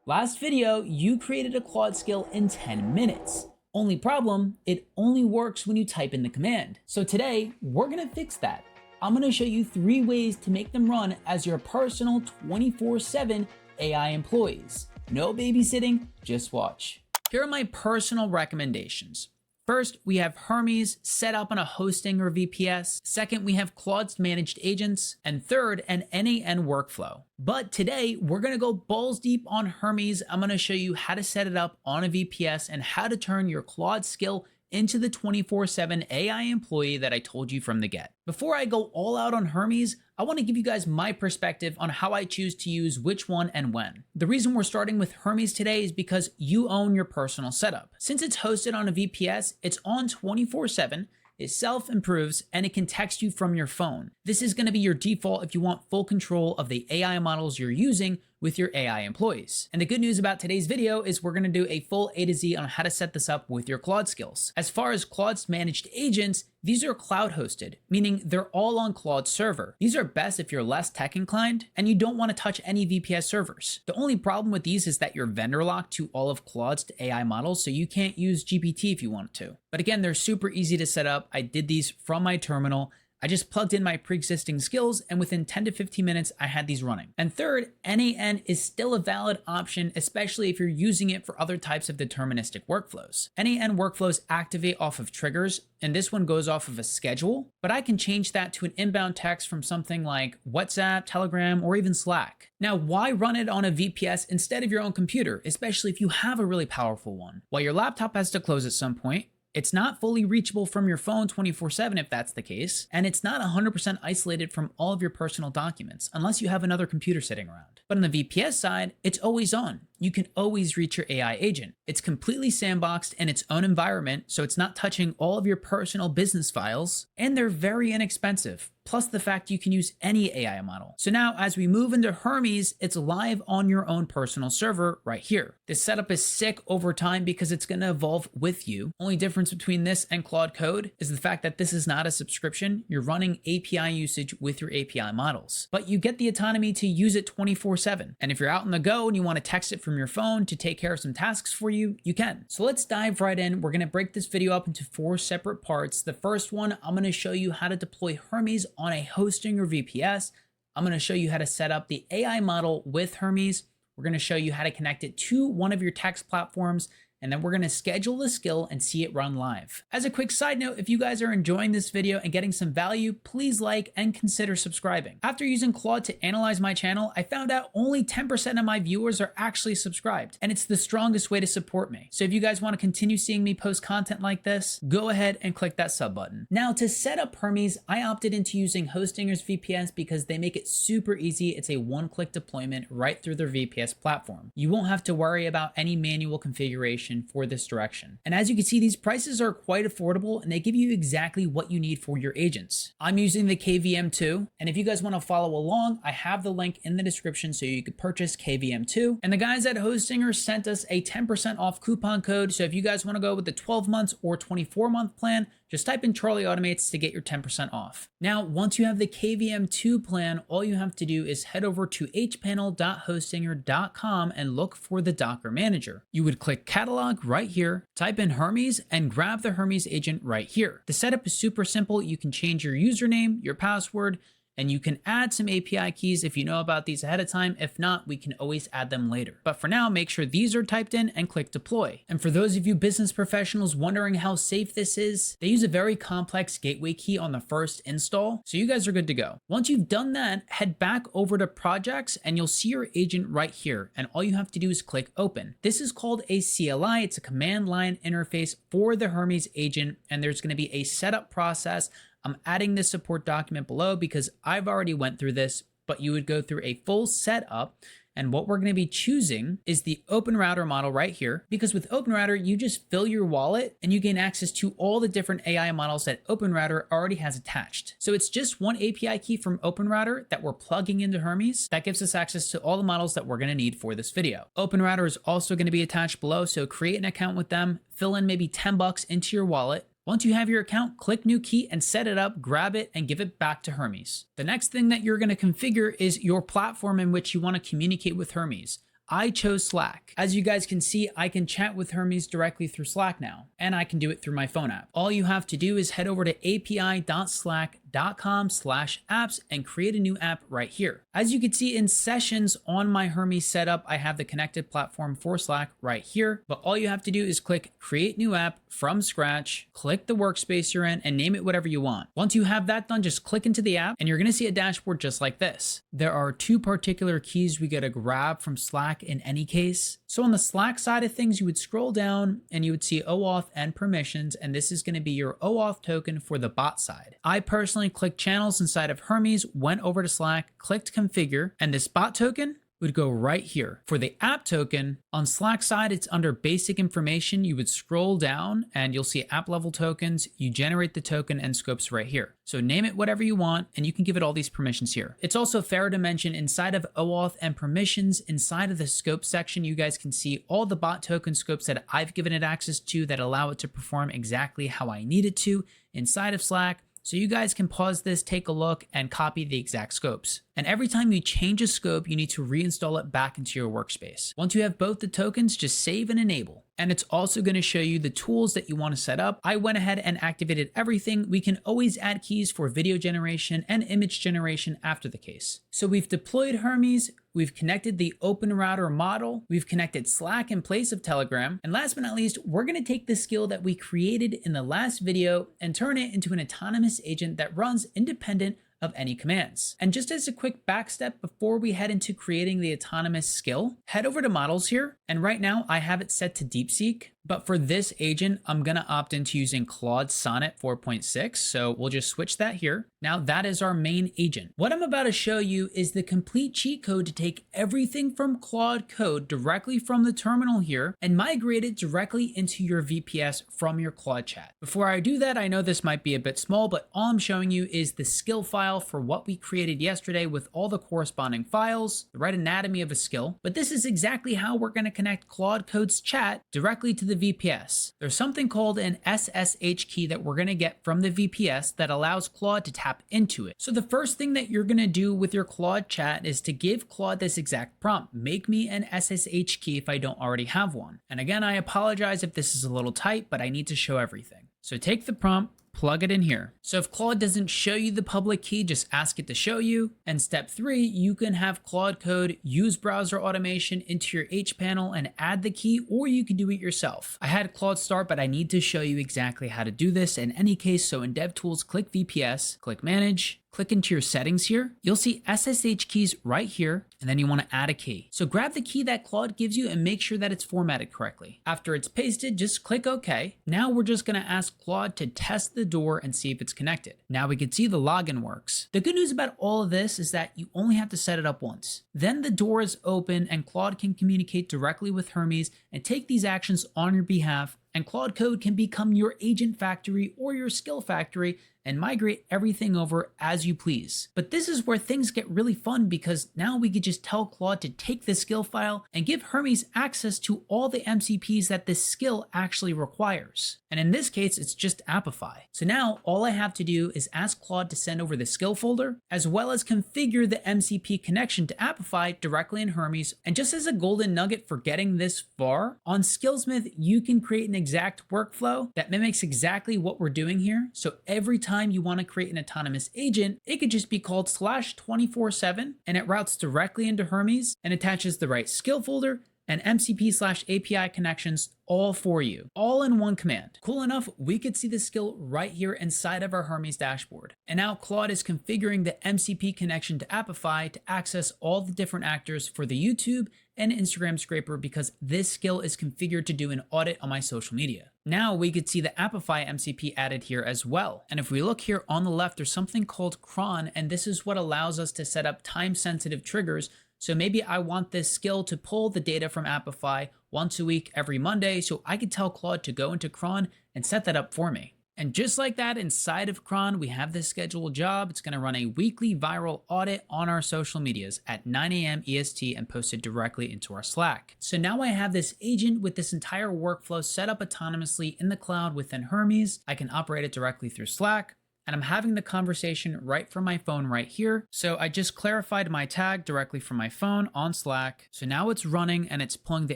Last video, you created a Claude skill in 10 minutes. Only problem, it only works when you type in the command. So today, we're gonna fix that. I'm gonna show you 3 ways to make them run as your personal 24/7 AI employees. No babysitting, just watch. Here are my personal recommendations. First, we have Hermes set up on a hosting or VPS. Second, we have Claude's managed agents. And third, an NAN workflow. But today, we're gonna go balls deep on Hermes. I'm gonna show you how to set it up on a VPS and how to turn your Claude skill into the 24/7 AI employee that I told you from the get. Before I go all out on Hermes, I want to give you guys my perspective on how I choose to use which one and when. The reason we're starting with Hermes today is because you own your personal setup. Since it's hosted on a VPS, it's on 24/7, it self-improves, and it can text you from your phone. This is going to be your default if you want full control of the AI models you're using with your AI employees. And the good news about today's video is we're going to do a full A to Z on how to set this up with your Claude skills. As far as Claude's managed agents, these are cloud hosted, meaning they're all on Claude's server. These are best if you're less tech inclined and you don't want to touch any VPS servers. The only problem with these is that you're vendor locked to all of Claude's AI models, so you can't use GPT if you wanted to. But again, they're super easy to set up. I did these from my terminal. I just plugged in my pre-existing skills, and within 10 to 15 minutes, I had these running. And third, NAN is still a valid option, especially if you're using it for other types of deterministic workflows. NAN workflows activate off of triggers, and this one goes off of a schedule, but I can change that to an inbound text from something like WhatsApp, Telegram, or even Slack. Now, why run it on a VPS instead of your own computer, especially if you have a really powerful one? Well, your laptop has to close at some point. It's not fully reachable from your phone 24/7 if that's the case, and it's not 100% isolated from all of your personal documents unless you have another computer sitting around. But on the VPS side, it's always on. You can always reach your AI agent. It's completely sandboxed in its own environment, so it's not touching all of your personal business files, and they're very inexpensive. Plus the fact you can use any AI model. So now as we move into Hermes, it's live on your own personal server right here. This setup is sick over time because it's gonna evolve with you. Only difference between this and Claude Code is the fact that this is not a subscription. You're running API usage with your API models, but you get the autonomy to use it 24/7. And if you're out on the go and you wanna text it from your phone to take care of some tasks for you, you can. So let's dive right in. We're gonna break this video up into 4 separate parts. The first one, I'm gonna show you how to deploy Hermes on a hosting or VPS. I'm going to show you how to set up the AI model with Hermes. We're going to show you how to connect it to one of your text platforms, and then we're going to schedule the skill and see it run live. As a quick side note, if you guys are enjoying this video and getting some value, please like and consider subscribing. After using Claude to analyze my channel, I found out only 10% of my viewers are actually subscribed, and it's the strongest way to support me. So if you guys want to continue seeing me post content like this, go ahead and click that sub button. Now to set up Hermes, I opted into using Hostinger's VPS because they make it super easy. It's a one-click deployment right through their VPS platform. You won't have to worry about any manual configuration for this direction. And as you can see, these prices are quite affordable and they give you exactly what you need for your agents. I'm using the KVM2, and if you guys want to follow along, I have the link in the description so you could purchase KVM2. And the guys at Hostinger sent us a 10% off coupon code. So if you guys want to go with the 12 months or 24-month plan, just type in Charlie Automates to get your 10% off. Now, once you have the KVM2 plan, all you have to do is head over to hpanel.hostinger.com and look for the Docker Manager. You would click Catalog right here, type in Hermes, and grab the Hermes agent right here. The setup is super simple. You can change your username, your password, and you can add some API keys if you know about these ahead of time. If not, we can always add them later. But for now, make sure these are typed in and click deploy. And for those of you business professionals wondering how safe this is, they use a very complex gateway key on the first install, so you guys are good to go. Once you've done that, head back over to projects and you'll see your agent right here. And all you have to do is click open. This is called a CLI. It's a command line interface for the Hermes agent, and there's going to be a setup process. I'm adding this support document below because I've already went through this, but you would go through a full setup. And what we're going to be choosing is the OpenRouter model right here, because with OpenRouter, you just fill your wallet and you gain access to all the different AI models that OpenRouter already has attached. So it's just one API key from OpenRouter that we're plugging into Hermes that gives us access to all the models that we're going to need for this video. OpenRouter is also going to be attached below, so create an account with them, fill in maybe 10 bucks into your wallet. Once you have your account, click new key and set it up, grab it, and give it back to Hermes. The next thing that you're going to configure is your platform in which you want to communicate with Hermes. I chose Slack. As you guys can see, I can chat with Hermes directly through Slack now, and I can do it through my phone app. All you have to do is head over to api.slack.com/apps and create a new app right here. As you can see in sessions on my Hermes setup, I have the connected platform for Slack right here, but all you have to do is click create new app from scratch, click the workspace you're in and name it whatever you want. Once you have that done, just click into the app and you're gonna see a dashboard just like this. There are two particular keys we gotta grab from Slack in any case. So on the Slack side of things, you would scroll down and you would see OAuth and permissions, and this is gonna be your OAuth token for the bot side. I personally clicked channels inside of Hermes, went over to Slack, clicked configure, and this bot token would go right here. For the app token, on Slack side, it's under basic information. You would scroll down and you'll see app level tokens. You generate the token and scopes right here. So name it whatever you want, and you can give it all these permissions here. It's also fair to mention inside of OAuth and permissions, inside of the scope section, you guys can see all the bot token scopes that I've given it access to that allow it to perform exactly how I need it to inside of Slack. So you guys can pause this, take a look, and copy the exact scopes. And every time you change a scope, you need to reinstall it back into your workspace. Once you have both the tokens, just save and enable. And it's also going to show you the tools that you want to set up. I went ahead and activated everything. We can always add keys for video generation and image generation after the case. So we've deployed Hermes, we've connected the OpenRouter model, we've connected Slack in place of Telegram, and last but not least, we're going to take the skill that we created in the last video and turn it into an autonomous agent that runs independent of any commands. And just as a quick back step before we head into creating the autonomous skill, head over to models here. And right now I have it set to DeepSeek, but for this agent, I'm gonna opt into using Claude Sonnet 4.6. So we'll just switch that here. Now that is our main agent. What I'm about to show you is the complete cheat code to take everything from Claude code directly from the terminal here and migrate it directly into your VPS from your Claude chat. Before I do that, I know this might be a bit small, but all I'm showing you is the skill file for what we created yesterday with all the corresponding files, the right anatomy of a skill. But this is exactly how we're going to connect Claude Code's chat directly to the VPS. There's something called an SSH key that we're going to get from the VPS that allows Claude to tap into it. So the first thing that you're going to do with your Claude chat is to give Claude this exact prompt: make me an SSH key if I don't already have one. And again, I apologize if this is a little tight, but I need to show everything. So take the prompt, plug it in here. So if Claude doesn't show you the public key, just ask it to show you. And step 3, you can have Claude Code use browser automation into your H panel and add the key, or you can do it yourself. I had Claude start, but I need to show you exactly how to do this in any case. So in DevTools, click VPS, click Manage, click into your settings here. You'll see SSH keys right here, and then you want to add a key. So grab the key that Claude gives you and make sure that it's formatted correctly. After it's pasted, just click OK. Now we're just going to ask Claude to test the door and see if it's connected. Now we can see the login works. The good news about all of this is that you only have to set it up once. Then the door is open and Claude can communicate directly with Hermes and take these actions on your behalf, and Claude Code can become your agent factory or your skill factory and migrate everything over as you please. But this is where things get really fun, because now we could just tell Claude to take the skill file and give Hermes access to all the MCPs that this skill actually requires. And in this case, it's just Appify. So now all I have to do is ask Claude to send over the skill folder, as well as configure the MCP connection to Appify directly in Hermes. And just as a golden nugget for getting this far, on Skillsmith, you can create an exact workflow that mimics exactly what we're doing here. So every time you want to create an autonomous agent, it could just be called /247 and it routes directly into Hermes and attaches the right skill folder and MCP/API connections all for you, all in one command. Cool enough, we could see the skill right here inside of our Hermes dashboard. And now Claude is configuring the MCP connection to Appify to access all the different actors for the YouTube and Instagram scraper, because this skill is configured to do an audit on my social media. Now we could see the Appify MCP added here as well. And if we look here on the left, there's something called Cron, and this is what allows us to set up time-sensitive triggers. So maybe I want this skill to pull the data from Appify once a week every Monday, so I could tell Claude to go into Cron and set that up for me. And just like that, inside of Cron, we have this scheduled job. It's going to run a weekly viral audit on our social medias at 9 a.m. EST and posted directly into our Slack. So now I have this agent with this entire workflow set up autonomously in the cloud within Hermes. I can operate it directly through Slack. and I'm having the conversation right from my phone right here. So I just clarified my tag directly from my phone on Slack. So now it's running and it's pulling the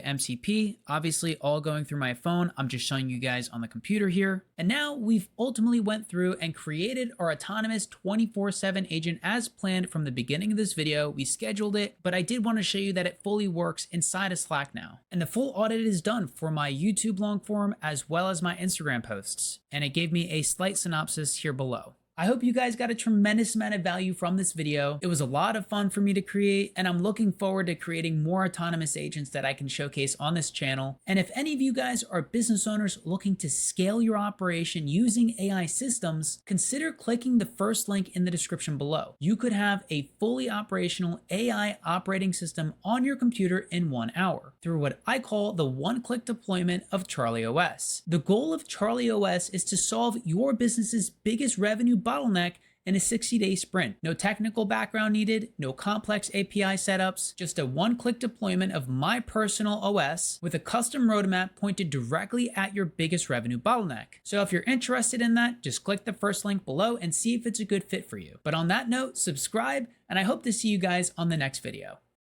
MCP, obviously all going through my phone. I'm just showing you guys on the computer here. And now we've ultimately went through and created our autonomous 24/7 agent as planned from the beginning of this video. We scheduled it, but I did want to show you that it fully works inside of Slack now. And the full audit is done for my YouTube long form as well as my Instagram posts. And it gave me a slight synopsis here below. I hope you guys got a tremendous amount of value from this video. It was a lot of fun for me to create, and I'm looking forward to creating more autonomous agents that I can showcase on this channel. And if any of you guys are business owners looking to scale your operation using AI systems, consider clicking the first link in the description below. You could have a fully operational AI operating system on your computer in 1 hour through what I call the one-click deployment of Charlie OS. The goal of Charlie OS is to solve your business's biggest revenue bottleneck in a 60-day sprint. No technical background needed, no complex API setups, just a one-click deployment of my personal OS with a custom roadmap pointed directly at your biggest revenue bottleneck. So if you're interested in that, just click the first link below and see if it's a good fit for you. But on that note, subscribe, and I hope to see you guys on the next video.